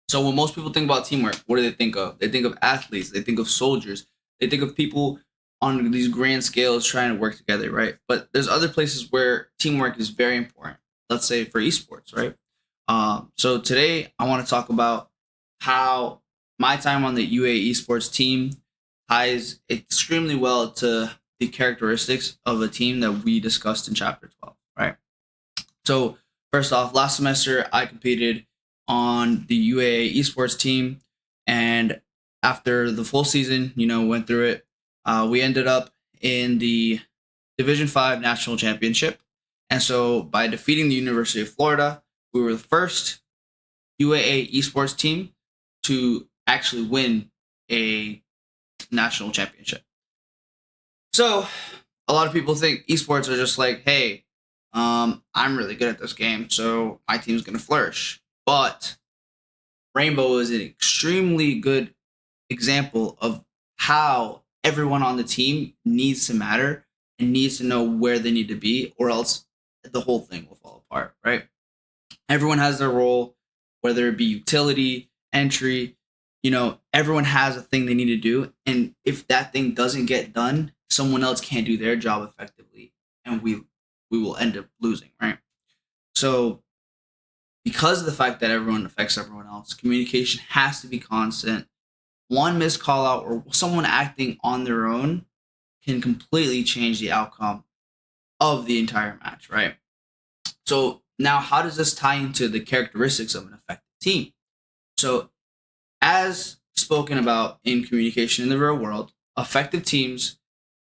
So when most people think about teamwork, what do they think of? They think of athletes, they think of soldiers, they think of people on these grand scales trying to work together, right? But there's other places where teamwork is very important. Let's say for esports, right? So today I want to talk about how my time on the UA esports team ties extremely well to the characteristics of a team that we discussed in chapter 12, right? So first off, last semester I competed on the UAA esports team, and after the full season, went through it. We ended up in the Division 5 national championship, and so by defeating the University of Florida, we were the first UAA esports team to actually win a national championship. So a lot of people think esports are just like, hey, I'm really good at this game, so my team's gonna flourish. But Rainbow is an extremely good example of how everyone on the team needs to matter and needs to know where they need to be, or else the whole thing will fall apart, right? Everyone has their role, whether it be utility, entry, everyone has a thing they need to do. And if that thing doesn't get done, someone else can't do their job effectively. And we will end up losing, right? So because of the fact that everyone affects everyone else, communication has to be constant. One missed call out or someone acting on their own can completely change the outcome of the entire match, right? So now how does this tie into the characteristics of an effective team? So as spoken about in communication in the real world, effective teams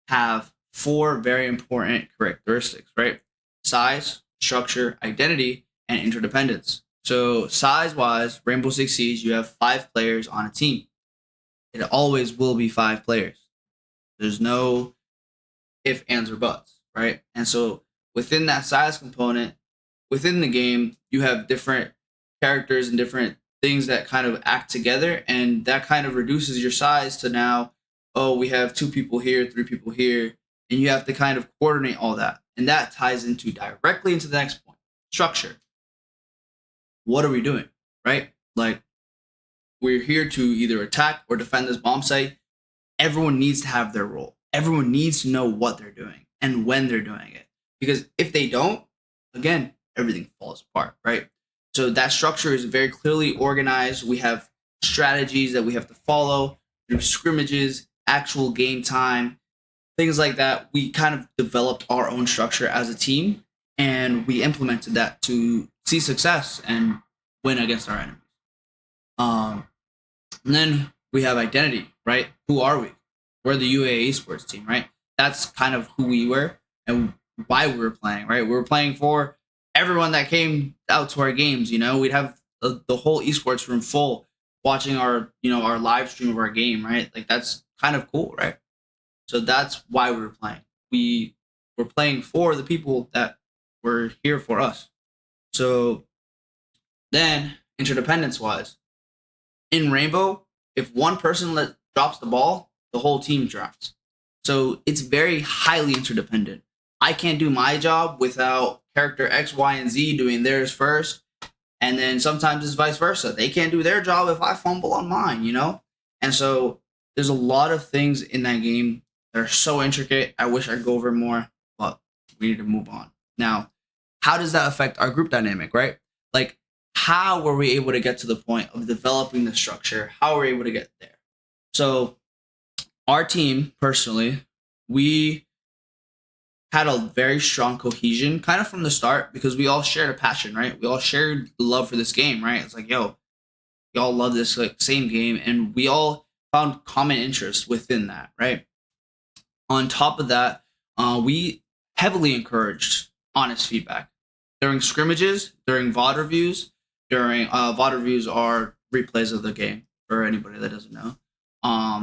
have four very important characteristics, right? Size, structure, identity, and interdependence. So size-wise, Rainbow Six Siege, you have 5 players on a team. It always will be 5 players. There's no if, ands, or buts, right? And so within that size component, within the game, you have different characters and different things that kind of act together, and that kind of reduces your size to now, oh, we have 2 people here, 3 people here, and you have to kind of coordinate all that. And that ties into directly into the next point, structure. What are we doing, right? Like, we're here to either attack or defend this bomb site. Everyone needs to have their role. Everyone needs to know what they're doing and when they're doing it. Because if they don't, again, everything falls apart, right? So that structure is very clearly organized. We have strategies that we have to follow through scrimmages, actual game time, things like that. We kind of developed our own structure as a team, and we implemented that to see success and win against our enemies. And then we have identity, right? Who are we? We're the UAE sports team, right? That's kind of who we were and why we were playing, right? We were playing for everyone that came out to our games. We'd have the whole esports room full watching our live stream of our game, right? Like that's kind of cool, right? So that's why we were playing. We were playing for the people that were here for us. So then interdependence wise, in Rainbow, if one person drops the ball, the whole team drops. So it's very highly interdependent. I can't do my job without character X, Y, and Z doing theirs first. And then sometimes it's vice versa. They can't do their job if I fumble on mine. And so there's a lot of things in that game that are so intricate. I wish I'd go over more, but we need to move on. Now, how does that affect our group dynamic, right? Like, how were we able to get to the point of developing the structure? How were we able to get there? So our team, personally, we had a very strong cohesion kind of from the start because we all shared a passion, right? We all shared love for this game, right? It's like, yo, y'all love this like same game, and we all found common interest within that, right? On top of that, we heavily encouraged honest feedback during scrimmages, during VOD reviews. During VOD reviews are replays of the game for anybody that doesn't know.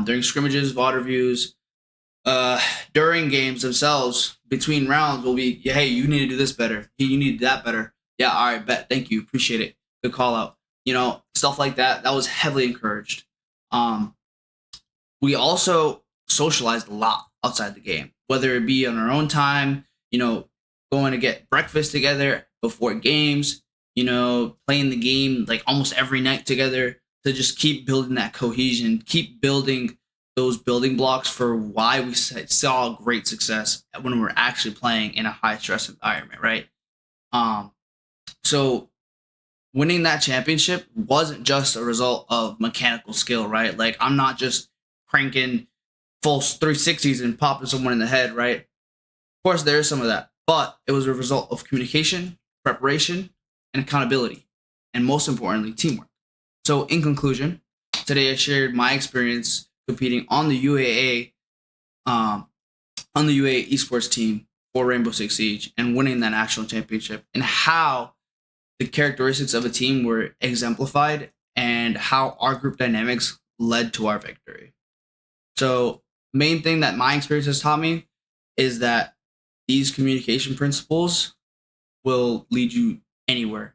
During scrimmages, VOD reviews, during games themselves, between rounds, will be, hey, you need to do this better. Hey, you need that better. Yeah, all right, bet. Thank you. Appreciate it. Good call out. Stuff like that. That was heavily encouraged. We also socialized a lot outside the game, whether it be on our own time, going to get breakfast together before games, playing the game like almost every night together. to just keep building that cohesion, keep building those building blocks for why we saw great success when we're actually playing in a high stress environment, right? Um, so winning that championship wasn't just a result of mechanical skill, right? Like I'm not just cranking full 360s and popping someone in the head, right? Of course, there is some of that, but it was a result of communication, preparation, and accountability, and most importantly, teamwork. So, in conclusion, today I shared my experience competing um, on the UAA esports team for Rainbow Six Siege and winning that national championship, and how the characteristics of a team were exemplified and how our group dynamics led to our victory. So, main thing that my experience has taught me is that these communication principles will lead you anywhere